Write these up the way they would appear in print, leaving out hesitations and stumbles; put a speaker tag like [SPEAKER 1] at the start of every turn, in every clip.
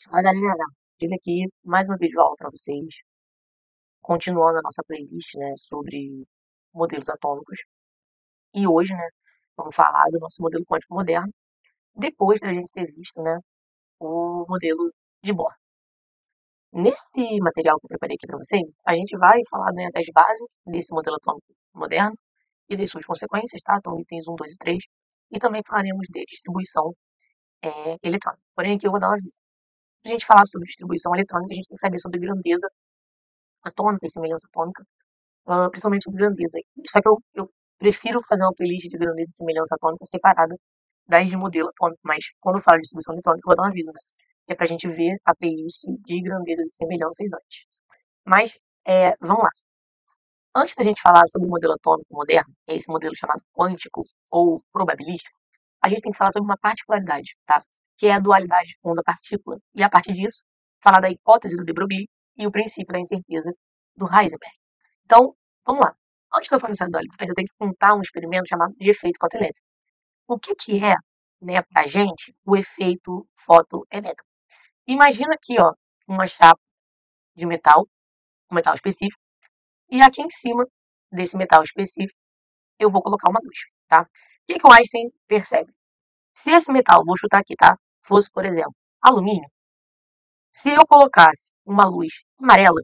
[SPEAKER 1] Fala galera, ele aqui mais uma videoaula para vocês, continuando a nossa playlist, né, sobre modelos atômicos. E hoje, né, vamos falar do nosso modelo quântico moderno, depois da gente ter visto, né, o modelo de Bohr. Nesse material que eu preparei aqui para vocês, a gente vai falar, né, das bases desse modelo atômico moderno e das suas consequências, tá? Então, itens 1, 2 e 3. E também falaremos de distribuição eletrônica. Porém, aqui eu vou dar uma vista. Para a gente falar sobre distribuição eletrônica, a gente tem que saber sobre grandeza atômica e semelhança atômica, principalmente sobre grandeza. Só que eu prefiro fazer uma playlist de grandeza e semelhança atômica separada das de modelo atômico, mas quando eu falo de distribuição eletrônica, eu vou dar um aviso, né? Que é pra gente ver a playlist de grandeza e semelhanças antes. Mas, vamos lá. Antes da gente falar sobre o modelo atômico moderno, que é esse modelo chamado quântico ou probabilístico, a gente tem que falar sobre uma particularidade, tá? Que é a dualidade onda-partícula. E a partir disso, falar da hipótese do de Broglie e o princípio da incerteza do Heisenberg. Então, vamos lá. Antes de eu falar dessa dualidade, eu tenho que contar um experimento chamado de efeito fotoelétrico. O que é, né, pra gente, o efeito fotoelétrico? Imagina aqui, ó, uma chapa de metal, um metal específico, e aqui em cima desse metal específico, eu vou colocar uma luz, tá? O que o Einstein percebe? Se esse metal, vou chutar aqui, tá? Fosse, por exemplo, alumínio, se eu colocasse uma luz amarela,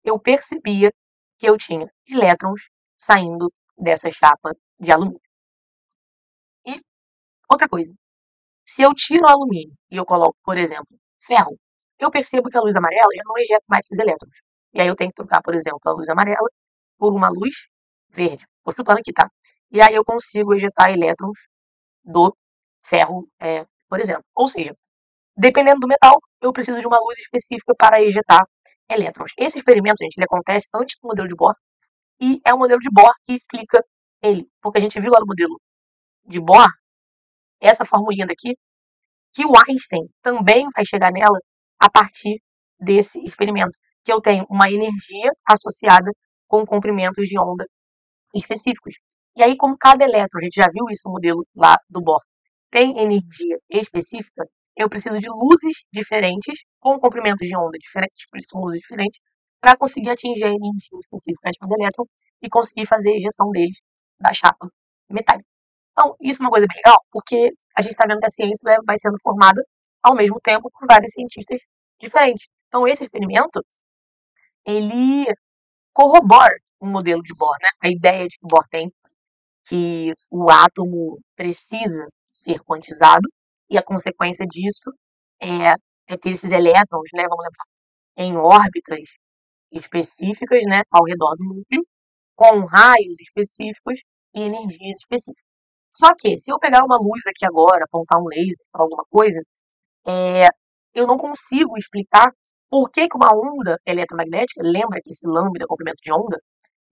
[SPEAKER 1] eu percebia que eu tinha elétrons saindo dessa chapa de alumínio. E outra coisa, se eu tiro o alumínio e eu coloco, por exemplo, ferro, eu percebo que a luz amarela já não ejeta mais esses elétrons. E aí eu tenho que trocar, por exemplo, a luz amarela por uma luz verde. Estou chutando aqui, tá? E aí eu consigo ejetar elétrons do ferro, por exemplo. Ou seja, dependendo do metal, eu preciso de uma luz específica para ejetar elétrons. Esse experimento, gente, ele acontece antes do modelo de Bohr, e é o modelo de Bohr que explica ele. Porque a gente viu lá no modelo de Bohr, essa formulinha daqui, que o Einstein também vai chegar nela a partir desse experimento, que eu tenho uma energia associada com comprimentos de onda específicos. E aí, como cada elétron, a gente já viu isso no modelo lá do Bohr, tem energia específica, eu preciso de luzes diferentes, com comprimentos de onda diferentes, por isso são luzes diferentes, para conseguir atingir a energia específica de cada elétron e conseguir fazer a ejeção deles da chapa metálica. Então, isso é uma coisa bem legal, porque a gente está vendo que a ciência, né, vai sendo formada ao mesmo tempo por vários cientistas diferentes. Então, esse experimento, ele corrobora o modelo de Bohr, né? A ideia de que Bohr tem que o átomo precisa ser quantizado e a consequência disso é, é ter esses elétrons, né, vamos lembrar, em órbitas específicas, né, ao redor do núcleo, com raios específicos e energias específicas. Só que, se eu pegar uma luz aqui agora, apontar um laser para alguma coisa, é, eu não consigo explicar por que uma onda eletromagnética, lembra que esse lambda é comprimento de onda?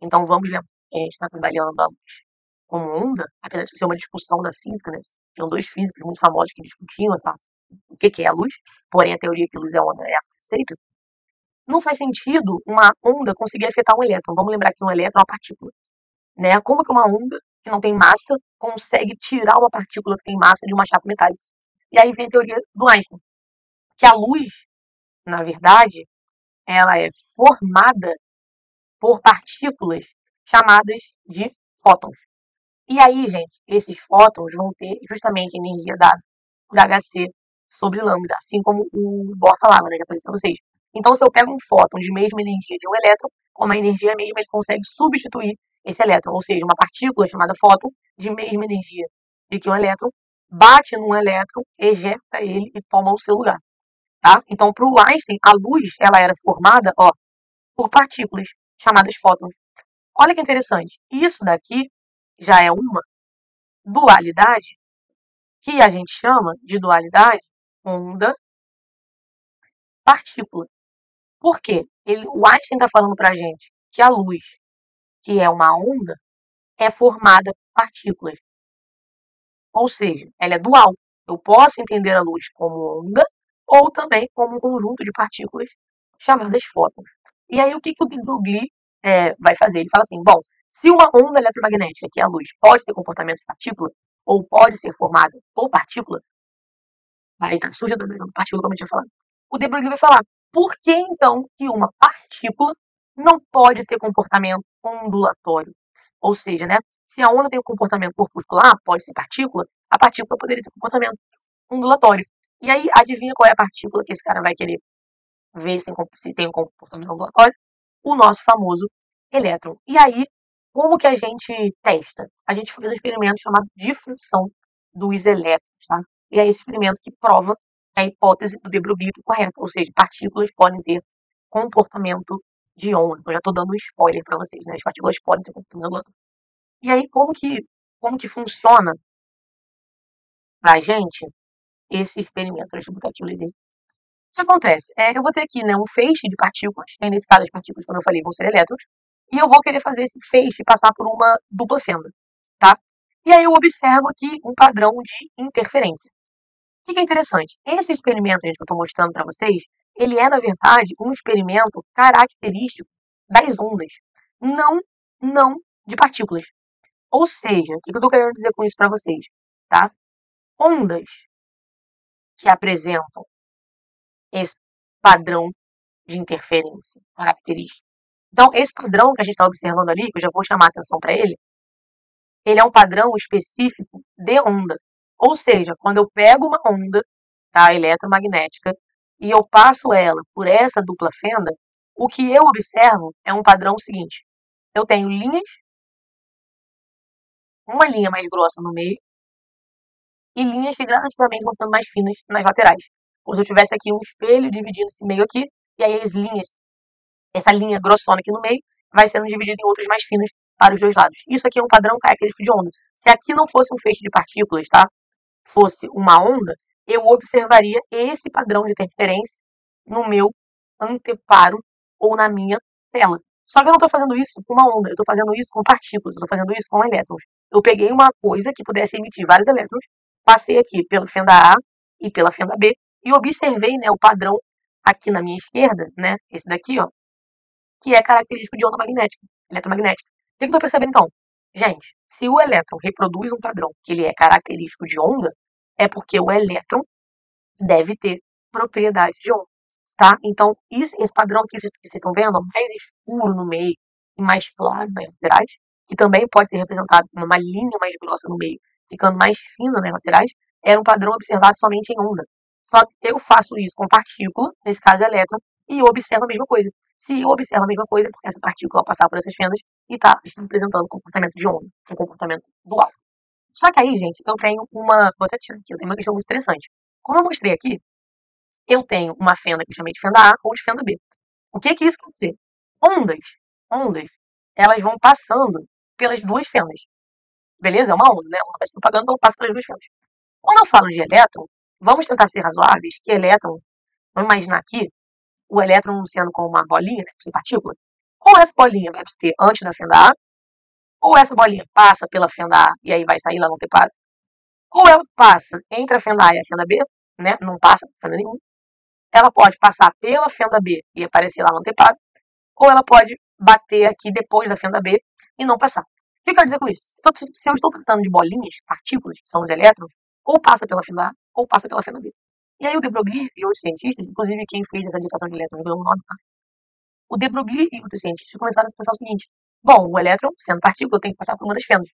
[SPEAKER 1] Então vamos lembrar que a gente está trabalhando a luz como onda, apesar de ser uma discussão da física, né? Tinham dois físicos muito famosos que discutiam o que é a luz, porém a teoria que a luz é onda é aceita. Não faz sentido uma onda conseguir afetar um elétron. Vamos lembrar que um elétron é uma partícula, né? Como que uma onda que não tem massa consegue tirar uma partícula que tem massa de uma chapa metálica? E aí vem a teoria do Einstein, que a luz, na verdade, ela é formada por partículas chamadas de fótons. E aí, gente, esses fótons vão ter justamente a energia dada por HC sobre lambda, assim como o Bohr falava, né? Já falei isso para vocês. Então, se eu pego um fóton de mesma energia de um elétron, como a energia é mesma, ele consegue substituir esse elétron, ou seja, uma partícula chamada fóton de mesma energia de que um elétron bate num elétron, ejeta ele e toma o seu lugar, tá? Então, para o Einstein, a luz ela era formada, ó, por partículas chamadas fótons. Olha que interessante. Isso daqui já é uma dualidade que a gente chama de dualidade onda-partícula. Por quê? O Einstein está falando para a gente que a luz, que é uma onda, é formada por partículas. Ou seja, ela é dual. Eu posso entender a luz como onda ou também como um conjunto de partículas chamadas fótons. E aí o que o de Broglie vai fazer? Ele fala assim, bom, se uma onda eletromagnética, que é a luz, pode ter comportamento de partícula, ou pode ser formada por partícula, aí tá surge a partícula, como eu tinha falado. o de Broglie vai falar, por que então que uma partícula não pode ter comportamento ondulatório? Ou seja, né, se a onda tem um comportamento corpuscular, pode ser partícula, a partícula poderia ter comportamento ondulatório. E aí, adivinha qual é a partícula que esse cara vai querer ver se tem um comportamento ondulatório? O nosso famoso elétron. E aí, como que a gente testa? A gente faz um experimento chamado difusão dos elétrons, tá? E é esse experimento que prova que a hipótese do de Broglie é correta, ou seja, partículas podem ter comportamento de onda. Então, já estou dando um spoiler para vocês, né? As partículas podem ter comportamento ondulatório. E aí, como que funciona para a gente esse experimento? Deixa eu botar aqui o laser. O que acontece? Eu vou ter aqui, né, um feixe de partículas, e nesse caso as partículas, como eu falei, vão ser elétrons, e eu vou querer fazer esse feixe passar por uma dupla fenda, tá? E aí eu observo aqui um padrão de interferência. O que é interessante? Esse experimento, gente, que eu estou mostrando para vocês, ele é, na verdade, um experimento característico das ondas, não de partículas. Ou seja, o que eu estou querendo dizer com isso para vocês, tá? Ondas que apresentam esse padrão de interferência característico. Então, esse padrão que a gente está observando ali, que eu já vou chamar a atenção para ele é um padrão específico de onda. Ou seja, quando eu pego uma onda, tá, eletromagnética, e eu passo ela por essa dupla fenda, o que eu observo é um padrão seguinte. Eu tenho linhas, uma linha mais grossa no meio, e linhas que gradativamente vão ficando mais finas nas laterais. Como se eu tivesse aqui um espelho dividindo esse meio aqui, e aí as linhas, essa linha grossona aqui no meio, vai sendo dividida em outras mais finas para os dois lados. Isso aqui é um padrão característico de onda. Se aqui não fosse um feixe de partículas, tá? Fosse uma onda, eu observaria esse padrão de interferência no meu anteparo ou na minha tela. Só que eu não estou fazendo isso com uma onda, eu estou fazendo isso com partículas, eu estou fazendo isso com elétrons. Eu peguei uma coisa que pudesse emitir vários elétrons, passei aqui pela fenda A e pela fenda B e observei, né, o padrão aqui na minha esquerda, né, esse daqui, ó, que é característico de onda magnética, eletromagnética. O que eu estou percebendo então? Gente, se o elétron reproduz um padrão que ele é característico de onda, é porque o elétron deve ter propriedade de onda, tá? Então, esse padrão que vocês estão vendo, mais escuro no meio e mais claro nas laterais, que também pode ser representado com uma linha mais grossa no meio, ficando mais fina nas laterais, era um padrão observado somente em onda. Só que eu faço isso com partícula, nesse caso elétron, e eu observo a mesma coisa. Se eu observo a mesma coisa, é porque essa partícula ao passar por essas fendas e está apresentando comportamento de onda, um comportamento dual. Só que aí, gente, eu tenho uma. Vou até tirar aqui, eu tenho uma questão muito interessante. Como eu mostrei aqui, eu tenho uma fenda que eu chamei de fenda A ou de fenda B. O que que isso quer dizer? Ondas, ondas, elas vão passando pelas duas fendas. Beleza? É uma onda, né? A onda vai se propagando, então passa pelas duas fendas. Quando eu falo de elétron, vamos tentar ser razoáveis, que elétron, vamos imaginar aqui, o elétron sendo como uma bolinha, né, sem partícula. Ou essa bolinha vai ter antes da fenda A, ou essa bolinha passa pela fenda A e aí vai sair lá no anteparo, ou ela passa entre a fenda A e a fenda B, né, não passa por fenda nenhuma. Ela pode passar pela fenda B e aparecer lá no anteparo, ou ela pode bater aqui depois da fenda B e não passar. O que eu quero dizer com isso? Se eu estou tratando de bolinhas, partículas, que são os elétrons, ou passa pela fenda A, ou passa pela fenda B. E aí o de Broglie e outros cientistas, inclusive quem fez essa divulgação de elétrons ganhou um nome, tá? O de Broglie e outros cientistas começaram a pensar o seguinte: bom, o elétron, sendo partícula, tem que passar por uma das fendas.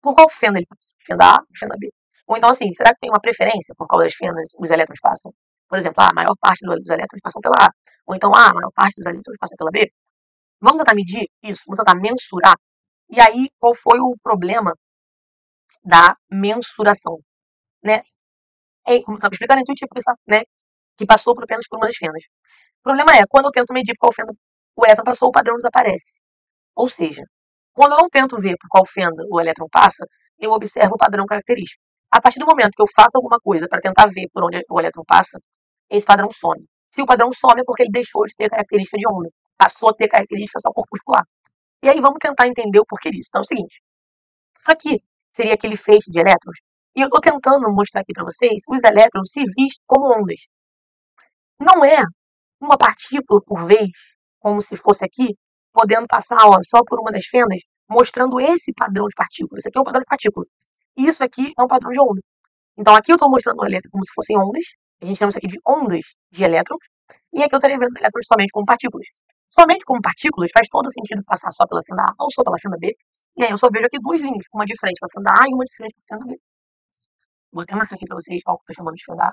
[SPEAKER 1] Por qual fenda ele passa? Fenda A ou fenda B? Ou então, assim, será que tem uma preferência por qual das fendas os elétrons passam? Por exemplo, a maior parte dos elétrons passam pela A. Ou então, a maior parte dos elétrons passa pela B. Vamos tentar medir isso, vamos tentar mensurar. E aí, qual foi o problema da mensuração? Né? Como eu estava explicando, é intuitivo pensar, né? Que passou apenas por uma das fendas. O problema é, quando eu tento medir por qual fenda o elétron passou, o padrão desaparece. Ou seja, quando eu não tento ver por qual fenda o elétron passa, eu observo o padrão característico. A partir do momento que eu faço alguma coisa para tentar ver por onde o elétron passa, esse padrão some. Se o padrão some é porque ele deixou de ter característica de onda, passou a ter característica só corpuscular. E aí vamos tentar entender o porquê disso. Então é o seguinte, aqui seria aquele feixe de elétrons, e eu estou tentando mostrar aqui para vocês os elétrons se vistos como ondas. Não é uma partícula por vez, como se fosse aqui, podendo passar só por uma das fendas, mostrando esse padrão de partícula. Isso aqui é um padrão de partícula. E isso aqui é um padrão de onda. Então aqui eu estou mostrando o elétron como se fossem ondas, A gente chama isso aqui de ondas de elétrons, e aqui eu estaria vendo elétrons somente como partículas. Somente como partículas faz todo sentido passar só pela fenda A ou só pela fenda B, e aí eu só vejo aqui duas linhas, uma de frente para a fenda A e uma de frente para a fenda B. Vou até marcar aqui para vocês qual que eu estou chamando de fenda A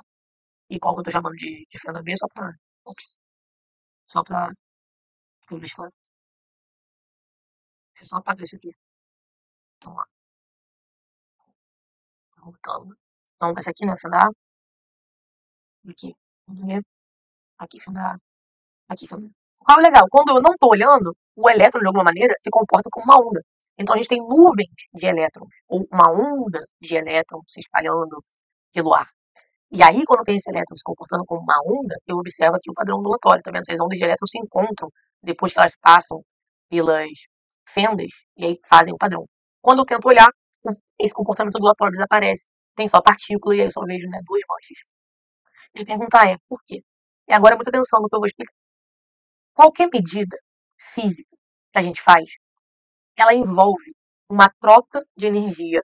[SPEAKER 1] e qual que eu estou chamando de fenda B, só para... Só para... Deixa eu ver, claro. Deixa eu só apagar isso aqui. Então, ó, voltando. Então, essa aqui, né, fenda A, aqui, fenda B, aqui, fenda A, aqui, fenda B. Qual é o legal? Quando eu não estou olhando, o elétron, de alguma maneira, se comporta como uma onda. Então, a gente tem nuvens de elétrons, ou uma onda de elétrons se espalhando pelo ar. E aí, quando tem esse elétron se comportando como uma onda, eu observo aqui o padrão ondulatório, tá vendo? Essas ondas de elétrons se encontram depois que elas passam pelas fendas e aí fazem o padrão. Quando eu tento olhar, esse comportamento ondulatório desaparece. Tem só partícula e aí eu só vejo, né, duas manchas. E a pergunta é, por quê? E agora muita atenção no que eu vou explicar. Qualquer medida física que a gente faz, ela envolve uma troca de energia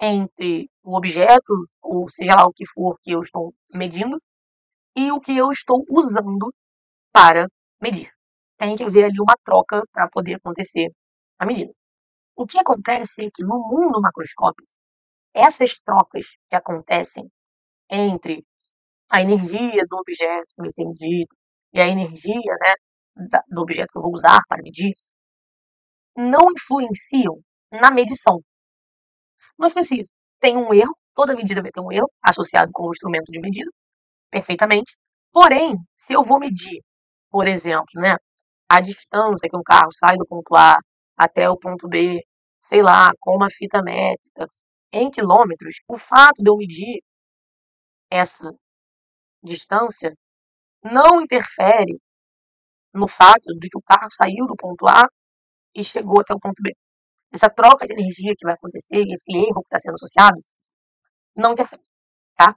[SPEAKER 1] entre o objeto, ou seja lá o que for que eu estou medindo, e o que eu estou usando para medir. Tem que haver ali uma troca para poder acontecer a medida. O que acontece é que no mundo macroscópico, essas trocas que acontecem entre a energia do objeto que vai ser medido e a energia, né, do objeto que eu vou usar para medir, não influenciam na medição. Não influencia. Tem um erro, toda medida vai ter um erro associado com o instrumento de medida, perfeitamente. Porém, se eu vou medir, por exemplo, né, a distância que um carro sai do ponto A até o ponto B, sei lá, com uma fita métrica, em quilômetros, o fato de eu medir essa distância não interfere no fato de que o carro saiu do ponto A e chegou até o ponto B. Essa troca de energia que vai acontecer, esse erro que está sendo associado, não interfere, tá?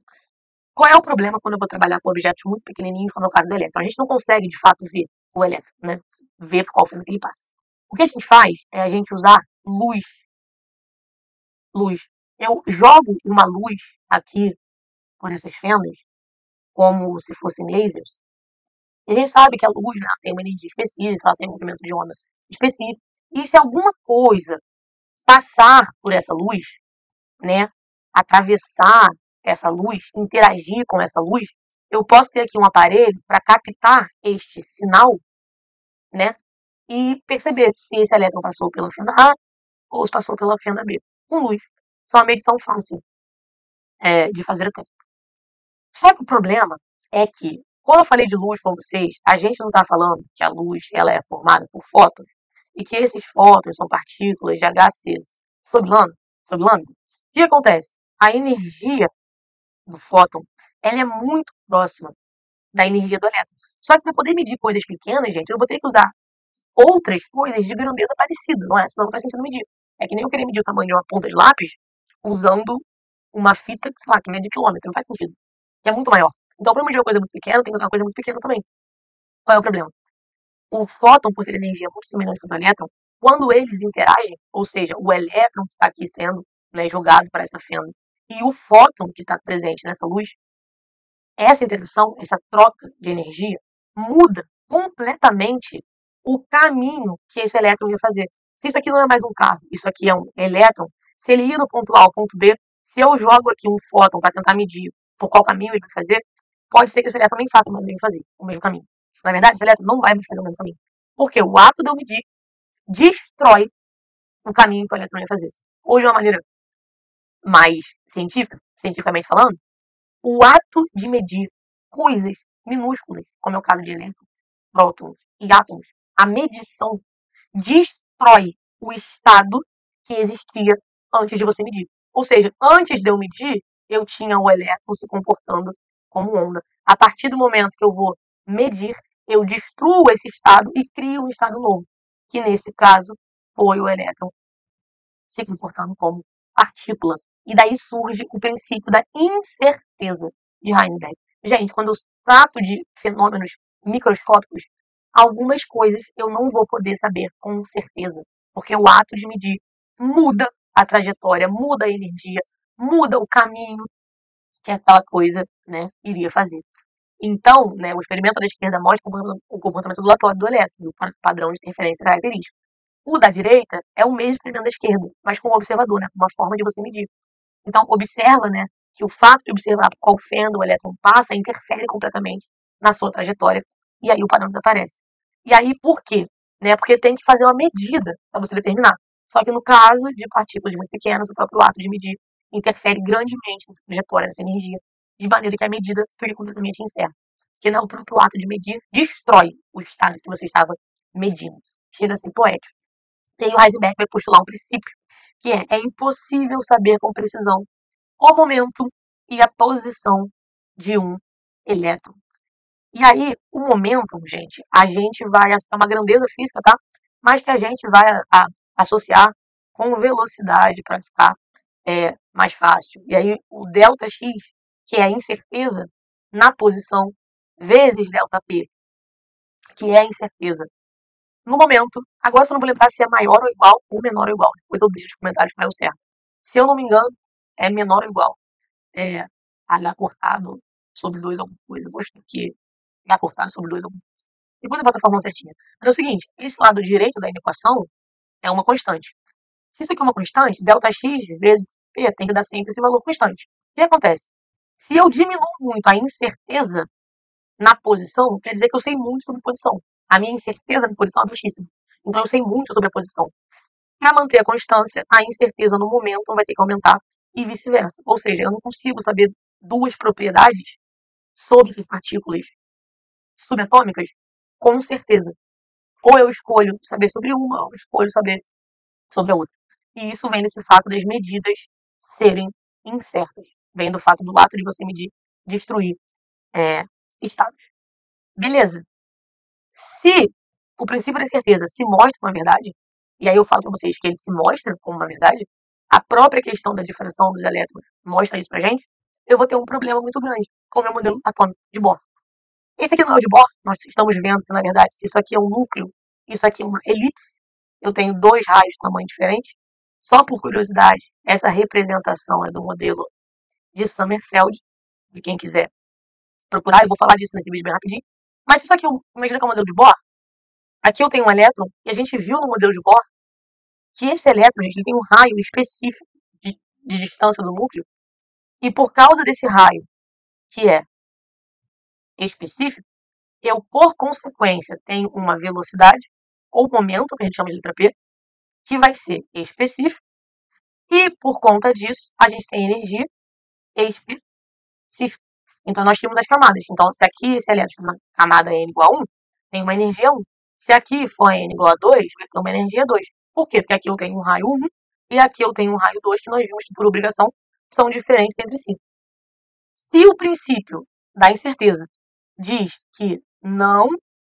[SPEAKER 1] Qual é o problema quando eu vou trabalhar com objetos muito pequenininhos, como é o caso do elétron? A gente não consegue, de fato, ver o elétron, né? Ver por qual fenda que ele passa. O que a gente faz é a gente usar luz. Luz. Eu jogo uma luz aqui por essas fendas, como se fossem lasers, e a gente sabe que a luz, né, tem uma energia específica, ela tem um comprimento de onda específico, e se alguma coisa passar por essa luz, né, atravessar essa luz, interagir com essa luz, eu posso ter aqui um aparelho para captar este sinal, né, e perceber se esse elétron passou pela fenda A ou se passou pela fenda B, com luz. Isso é uma medição fácil de fazer até. Só que o problema é que, quando eu falei de luz com vocês, a gente não está falando que a luz ela é formada por fótons e que esses fótons são partículas de HC sob lambda. O que acontece? A energia do fóton ela é muito próxima da energia do elétron. Só que para poder medir coisas pequenas, gente, eu vou ter que usar outras coisas de grandeza parecida, não é? Senão não faz sentido medir. É que nem eu querer medir o tamanho de uma ponta de lápis usando uma fita, sei lá, que mede quilômetro. Não faz sentido. Que é muito maior. Então, para medir uma coisa muito pequena, tem que usar uma coisa muito pequena também. Qual é o problema? O fóton, por ter energia muito semelhante ao elétron, quando eles interagem, ou seja, o elétron que está aqui sendo, né, jogado para essa fenda e o fóton que está presente nessa luz, essa interação, essa troca de energia, muda completamente o caminho que esse elétron ia fazer. Se isso aqui não é mais um carro, isso aqui é um elétron, se ele ir do ponto A ao ponto B, se eu jogo aqui um fóton para tentar medir por qual caminho ele vai fazer, pode ser que esse elétron nem faça mais o mesmo caminho. Na verdade, esse elétron não vai mais fazer o mesmo caminho. Porque o ato de eu medir destrói o caminho que o elétron ia fazer. Ou de uma maneira mais científica, cientificamente falando, o ato de medir coisas minúsculas, como é o caso de elétrons, prótons e átomos, a medição destrói o estado que existia antes de você medir. Ou seja, antes de eu medir, eu tinha o elétron se comportando como onda. A partir do momento que eu vou medir, eu destruo esse estado e crio um estado novo, que nesse caso foi o elétron se comportando como partícula. E daí surge o princípio da incerteza de Heisenberg. Gente, quando eu trato de fenômenos microscópicos, algumas coisas eu não vou poder saber com certeza, porque o ato de medir muda a trajetória, muda a energia, muda o caminho que aquela coisa, né, iria fazer. Então, né, o experimento da esquerda mostra o comportamento ondulatório do elétron, do padrão de interferência característico. O da direita é o mesmo experimento da esquerda, mas com um observador, né, uma forma de você medir. Então, observa, né, que o fato de observar qual fenda o elétron passa interfere completamente na sua trajetória, e aí o padrão desaparece. E aí, por quê? Né, porque tem que fazer uma medida para você determinar. Só que no caso de partículas muito pequenas, o próprio ato de medir interfere grandemente nessa trajetória, nessa energia, de maneira que a medida fica completamente incerta. Porque não, o próprio ato de medir destrói o estado que você estava medindo. Chega a ser poético. E aí o Heisenberg vai postular um princípio, que é impossível saber com precisão o momento e a posição de um elétron. E aí, o momento, gente, a gente vai, é uma grandeza física, tá? Mas que a gente vai associar com velocidade para ficar mais fácil. E aí, o delta x, que é a incerteza na posição, vezes delta p, que é a incerteza no momento. Agora, se eu não vou lembrar se é maior ou igual ou menor ou igual. Depois eu deixo nos comentários qual é o certo. Se eu não me engano, é menor ou igual. É H cortado sobre 2 alguma coisa. Eu gosto que H cortado sobre 2 alguma coisa. Depois eu boto a fórmula certinha. Mas é o seguinte, esse lado direito da equação é uma constante. Se isso aqui é uma constante, ΔX vezes P tem que dar sempre esse valor constante. O que acontece? Se eu diminuo muito a incerteza na posição, quer dizer que eu sei muito sobre posição. A minha incerteza na posição é baixíssima. Então eu sei muito sobre a posição. Para manter a constância, a incerteza no momento vai ter que aumentar e vice-versa. Ou seja, eu não consigo saber duas propriedades sobre essas partículas subatômicas com certeza. Ou eu escolho saber sobre uma, ou eu escolho saber sobre a outra. E isso vem desse fato das medidas serem incertas. Vem do fato do ato de você medir, destruir estados. Beleza. Se o princípio da certeza se mostra uma verdade, e aí eu falo para vocês que ele se mostra como uma verdade, a própria questão da difração dos elétrons mostra isso pra gente, eu vou ter um problema muito grande com o meu modelo atômico de Bohr. Esse aqui não é o de Bohr, nós estamos vendo que, na verdade, se isso aqui é um núcleo, isso aqui é uma elipse, eu tenho dois raios de tamanho diferente. Só por curiosidade, essa representação é do modelo de Sommerfeld, de quem quiser procurar, eu vou falar disso nesse vídeo bem rapidinho. Mas isso aqui, imagina que é o modelo de Bohr. Aqui eu tenho um elétron, e a gente viu no modelo de Bohr que esse elétron, gente, ele tem um raio específico de distância do núcleo, e por causa desse raio, que é específico, eu, por consequência, tenho uma velocidade, ou momento, que a gente chama de letra P, que vai ser específico, e por conta disso, a gente tem energia específica. Então, nós temos as camadas. Então, se aqui esse elétron na camada N igual a 1, tem uma energia 1. Se aqui for N igual a 2, vai ter uma energia 2. Por quê? Porque aqui eu tenho um raio 1 e aqui eu tenho um raio 2, que nós vimos que, por obrigação, são diferentes entre si. Se o princípio da incerteza diz que não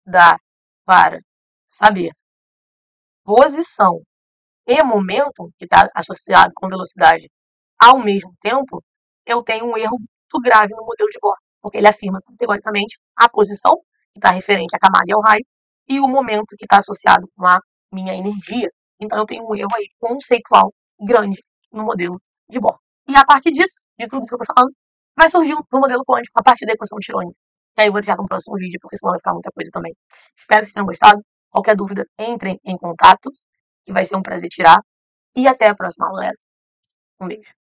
[SPEAKER 1] dá para saber posição e momento, que está associado com velocidade ao mesmo tempo, eu tenho um erro muito grave no modelo de Bohr, porque ele afirma categoricamente a posição, que está referente à camada e ao raio, e o momento, que está associado com a minha energia. Então eu tenho um erro aí conceitual grande no modelo de Bohr. E a partir disso, de tudo que eu estou falando, vai surgir um modelo quântico a partir da equação tirônica. Que aí eu vou deixar para um próximo vídeo, porque senão vai ficar muita coisa também. Espero que vocês tenham gostado. Qualquer dúvida, entrem em contato, que vai ser um prazer tirar. E até a próxima aula, galera. Um beijo.